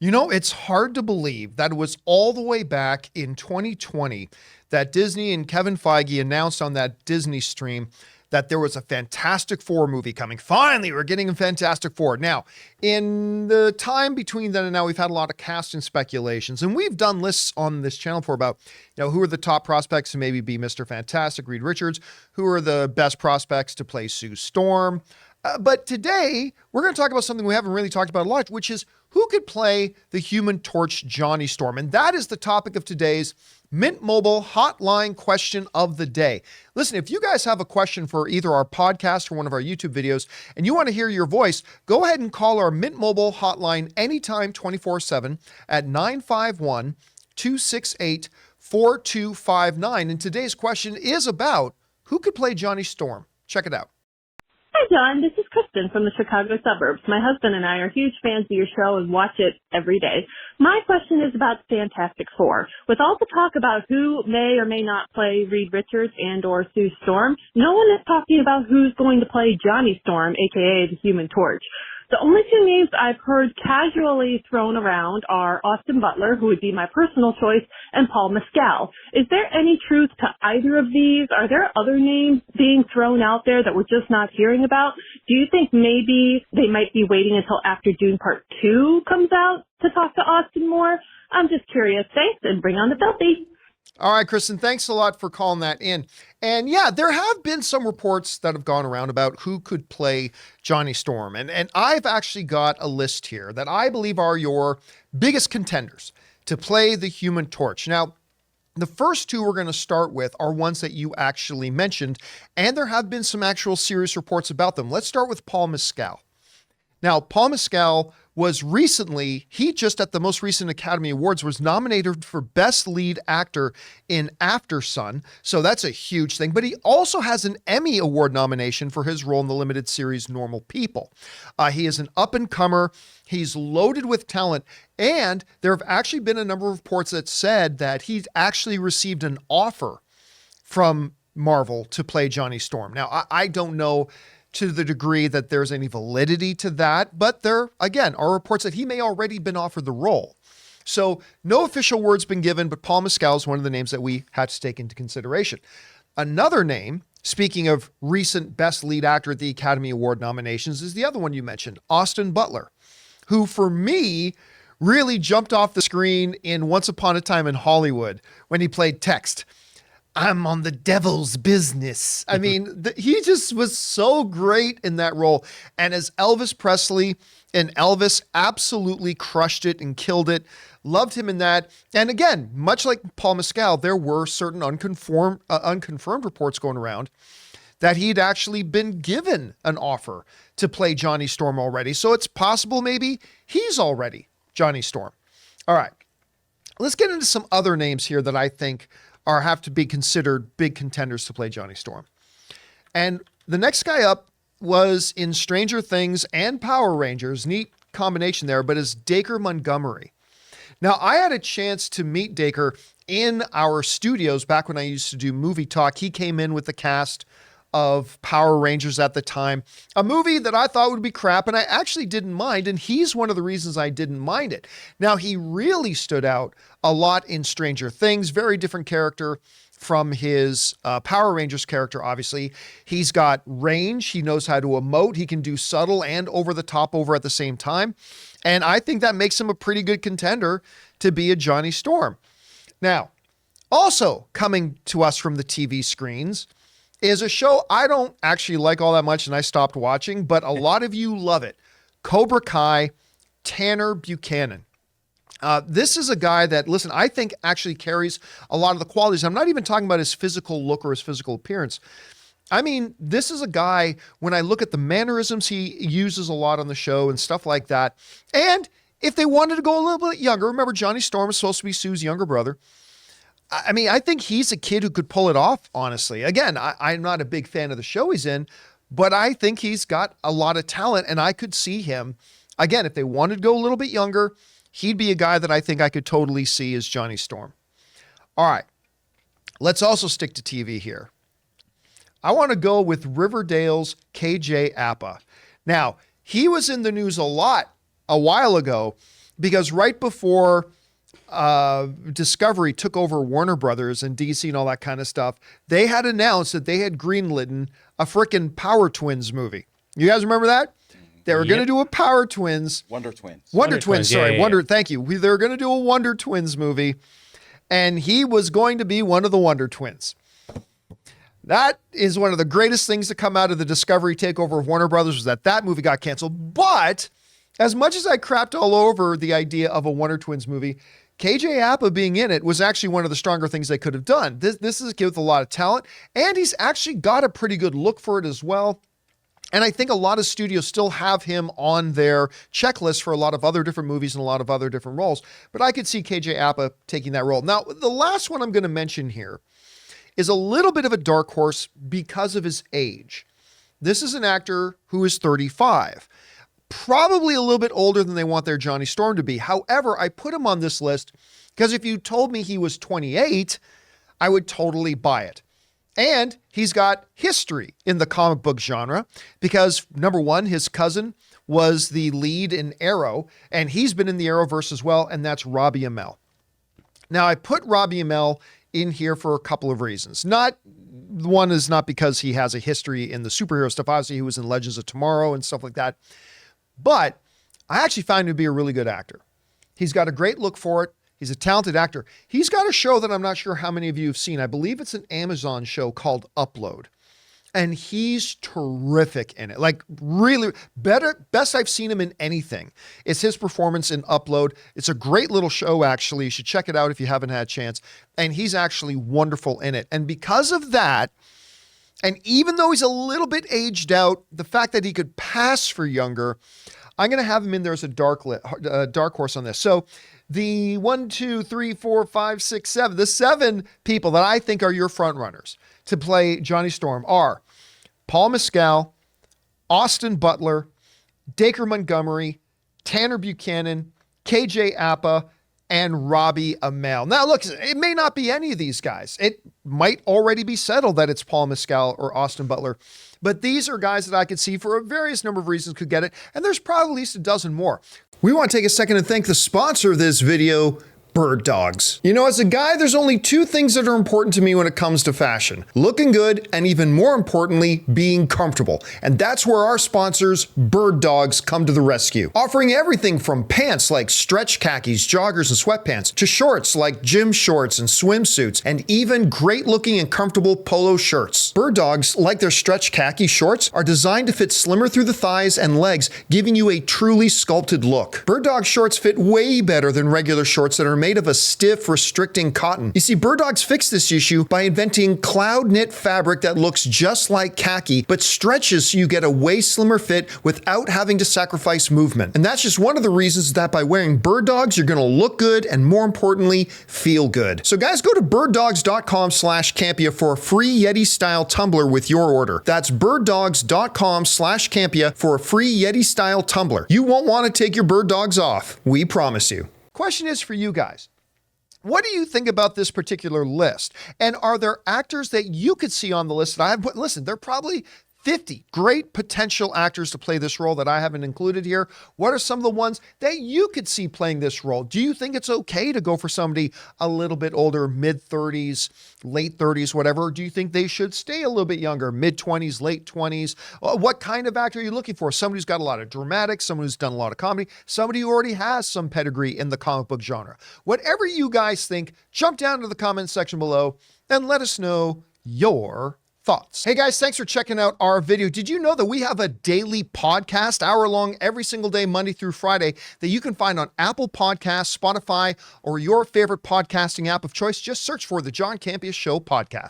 You know, it's hard to believe that it was all the way back in 2020 that Disney and Kevin Feige announced on that Disney stream that there was a Fantastic Four movie coming. Finally, we're getting a Fantastic Four. Now, in the time between then and now, we've had a lot of casting speculations, and we've done lists on this channel for about, who are the top prospects to maybe be Mr. Fantastic, Reed Richards, who are the best prospects to play Sue Storm. But today, we're going to talk about something we haven't really talked about a lot, which is who could play the Human Torch Johnny Storm. And that is the topic of today's Mint Mobile Hotline question of the day. Listen, if you guys have a question for either our podcast or one of our YouTube videos, and you want to hear your voice, go ahead and call our Mint Mobile Hotline anytime 24/7 at 951-268-4259. And today's question is about who could play Johnny Storm. Check it out. Hi, John. This is Kristen from the Chicago suburbs. My husband and I are huge fans of your show and watch it every day. My question is about Fantastic Four. With all the talk about who may or may not play Reed Richards and or Sue Storm, no one is talking about who's going to play Johnny Storm, a.k.a. the Human Torch. The only two names I've heard casually thrown around are Austin Butler, who would be my personal choice, and Paul Mescal. Is there any truth to either of these? Are there other names being thrown out there that we're just not hearing about? Do you think maybe they might be waiting until after Dune Part 2 comes out to talk to Austin more? I'm just curious. Thanks, and bring on the filthy. All right, Kristen, thanks a lot for calling that in. And yeah, there have been some reports that have gone around about who could play Johnny Storm. And I've actually got a list here that I believe are your biggest contenders to play the Human Torch. Now, the first two we're going to start with are ones that you actually mentioned, and there have been some actual serious reports about them. Let's start with Paul Mescal. Now, Paul Mescal was recently, he just at the most recent Academy Awards was nominated for Best Lead Actor in Aftersun. So that's a huge thing. But he also has an Emmy Award nomination for his role in the limited series Normal People. He is an up-and-comer. He's loaded with talent. And there have actually been a number of reports that said that he's actually received an offer from Marvel to play Johnny Storm. Now, I don't know to the degree that there's any validity to that, but there, again, are reports that he may already been offered the role. So no official word's been given, but Paul Mescal is one of the names that we had to take into consideration. Another name, speaking of recent Best Lead Actor at the Academy Award nominations, is the other one you mentioned, Austin Butler, who for me really jumped off the screen in Once Upon a Time in Hollywood when he played Text. I'm on the devil's business. I mean, he just was so great in that role. And as Elvis Presley and Elvis absolutely crushed it and killed it. Loved him in that. And again, much like Paul Mescal, there were certain unconfirmed reports going around that he'd actually been given an offer to play Johnny Storm already. So it's possible maybe he's already Johnny Storm. All right, let's get into some other names here that I think have to be considered big contenders to play Johnny Storm. And the next guy up was in Stranger Things and Power Rangers. Neat combination there, but is Dacre Montgomery. Now, I had a chance to meet Dacre in our studios back when I used to do movie talk. He came in with the cast of Power Rangers at the time, a movie that I thought would be crap, and I actually didn't mind, and he's one of the reasons I didn't mind it. Now, he really stood out a lot in Stranger Things, very different character from his Power Rangers character, obviously. He's got range, he knows how to emote, he can do subtle and over the top at the same time, and I think that makes him a pretty good contender to be a Johnny Storm. Now, also coming to us from the TV screens is a show I don't actually like all that much and I stopped watching, but a lot of you love it. Cobra Kai, Tanner Buchanan. This is a guy that, listen, I think actually carries a lot of the qualities. I'm not even talking about his physical look or his physical appearance. I mean, this is a guy, when I look at the mannerisms he uses a lot on the show and stuff like that. And if they wanted to go a little bit younger, remember Johnny Storm is supposed to be Sue's younger brother. I mean, I think he's a kid who could pull it off, honestly. Again, I'm not a big fan of the show he's in, but I think he's got a lot of talent, and I could see him, again, if they wanted to go a little bit younger, he'd be a guy that I think I could totally see as Johnny Storm. All right, let's also stick to TV here. I want to go with Riverdale's KJ Apa. Now, he was in the news a lot a while ago because right before Discovery took over Warner Brothers and DC and all that kind of stuff, they had announced that they had greenlit a frickin' Power Twins movie. You guys remember that? They were going to do a Power Twins. Wonder Twins. Wonder Twins, sorry. yeah. Wonder, thank you. They were going to do a Wonder Twins movie, and he was going to be one of the Wonder Twins. That is one of the greatest things to come out of the Discovery takeover of Warner Brothers, was that movie got canceled. But as much as I crapped all over the idea of a Wonder Twins movie, KJ Apa being in it was actually one of the stronger things they could have done. This is a kid with a lot of talent, and he's actually got a pretty good look for it as well. And I think a lot of studios still have him on their checklist for a lot of other different movies and a lot of other different roles. But I could see KJ Apa taking that role. Now, the last one I'm going to mention here is a little bit of a dark horse because of his age. This is an actor who is 35. Probably a little bit older than they want their Johnny Storm to be. However, I put him on this list because if you told me he was 28, I would totally buy it. And he's got history in the comic book genre because, number one, his cousin was the lead in Arrow, and he's been in the Arrowverse as well, and that's Robbie Amell. Now, I put Robbie Amell in here for a couple of reasons. One is not because he has a history in the superhero stuff. Obviously, he was in Legends of Tomorrow and stuff like that. But I actually find him to be a really good actor. He's got a great look for it. He's a talented actor. He's got a show that I'm not sure how many of you have seen. I believe it's an Amazon show called Upload. And he's terrific in it. Like, really best I've seen him in anything. It's his performance in Upload. It's a great little show, actually. You should check it out if you haven't had a chance. And he's actually wonderful in it. And because of that, and even though he's a little bit aged out, the fact that he could pass for younger, I'm going to have him in there as a dark horse on this. So the 1, 2, 3, 4, 5, 6, 7, the 7 people that I think are your front runners to play Johnny Storm are Paul Mescal, Austin Butler, Dacre Montgomery, Tanner Buchanan, KJ Apa, and Robbie Amell. Now, look, it may not be any of these guys. It might already be settled that it's Paul Mescal or Austin Butler, but these are guys that I could see for a various number of reasons could get it, and there's probably at least a dozen more. We want to take a second and thank the sponsor of this video, Birddogs. You know, as a guy, there's only 2 things that are important to me when it comes to fashion: looking good, and even more importantly, being comfortable. And that's where our sponsors, Birddogs, come to the rescue. Offering everything from pants like stretch khakis, joggers, and sweatpants, to shorts like gym shorts and swimsuits, and even great looking and comfortable polo shirts. Birddogs, like their stretch khaki shorts, are designed to fit slimmer through the thighs and legs, giving you a truly sculpted look. Birddogs shorts fit way better than regular shorts that are made of a stiff, restricting cotton. You see, Birddogs fixed this issue by inventing cloud knit fabric that looks just like khaki, but stretches so you get a way slimmer fit without having to sacrifice movement. And that's just one of the reasons that by wearing Birddogs, you're going to look good and, more importantly, feel good. So guys, go to birddogs.com/Campea for a free Yeti-style tumbler with your order. That's birddogs.com/Campea for a free Yeti-style tumbler. You won't want to take your Birddogs off. We promise you. Question is for you guys. What do you think about this particular list? And are there actors that you could see on the list that I have put? Listen, there are probably 50 great potential actors to play this role that I haven't included here. What are some of the ones that you could see playing this role? Do you think it's okay to go for somebody a little bit older, mid-30s, late 30s, whatever? Or do you think they should stay a little bit younger, mid-20s, late 20s? What kind of actor are you looking for? Somebody who's got a lot of dramatics, someone who's done a lot of comedy, somebody who already has some pedigree in the comic book genre. Whatever you guys think, jump down to the comment section below and let us know your thoughts. Hey guys, thanks for checking out our video. Did you know that we have a daily podcast, hour long, every single day, Monday through Friday, that you can find on Apple Podcasts, Spotify, or your favorite podcasting app of choice? Just search for the John Campea Show podcast.